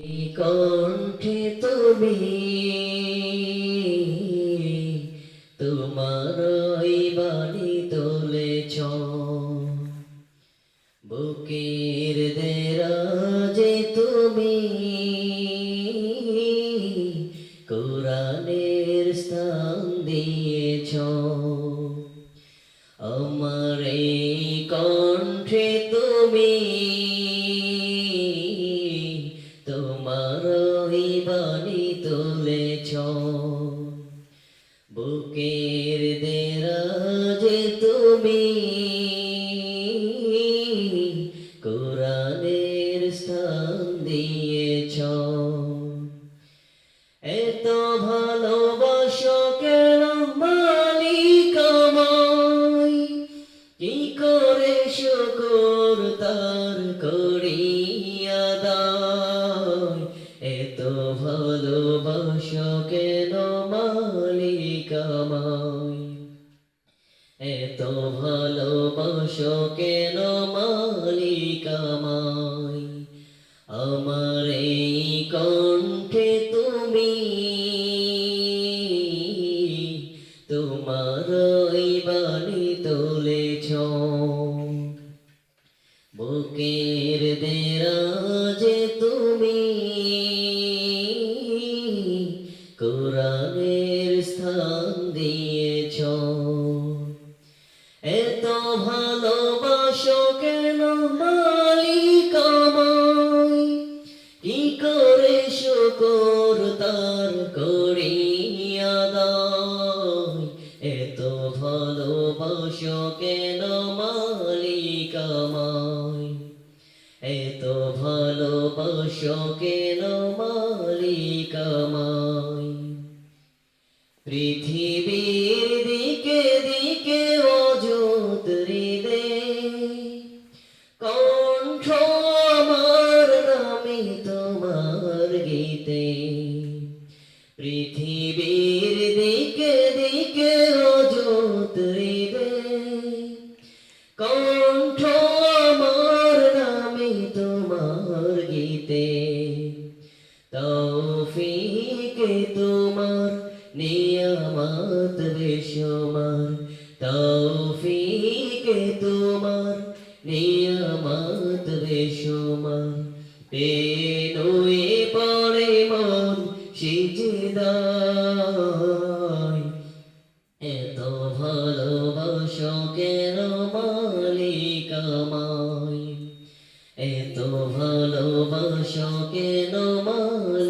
এই কণ্ঠে তুমি তোমার ওই বাণী তুলেছ, বুকের দেরাজে তুমি কোরআনের স্থান দিয়েছ। আমার এই কণ্ঠে তুমি তোমার ওই বাণী তুলেছ, বুকের দেরাজে তুমি কোরআনের স্থান দিয়েছ। এত ভালোবাসো কেন মালিক আমায়, কি করে শুকর তার করিয়া দায়। এত ভালোবাসো কেন মালিক আমায়, এত ভালোবাসো কেন মালিক আমায়। আমার এই কণ্ঠে তুমি তোমার ওই বাণী তুলেছ, বুকের দেরাজে তুমি কোরআনের স্থান দিয়েছ। এত ভালোবাসো কেন মালিক আমায়, কি করে শুকর তার করিয়া দায়। এত ভালোবাসো কেন মালিক আমায়, এত ভালোবাসো কেন মালিক আমায়। পৃথিবীর দিকে দিকে অযুত হৃদে কণ্ঠ আমার নামে তোমার গীতে। পৃথিবীর দিকে দিকে অযুত হৃদে কণ্ঠ আমার নামে তোমার গীতে। তৌফিকে তোমার নিয়ামত বেশুমার, তৌফিকে তোমার নিয়ামত বেশুমার। নুয়ে পড়ে মন সিজদায়, এত ভালোবাসো কেন মালিক আমায়, এত ভালোবাসো কেন মালিক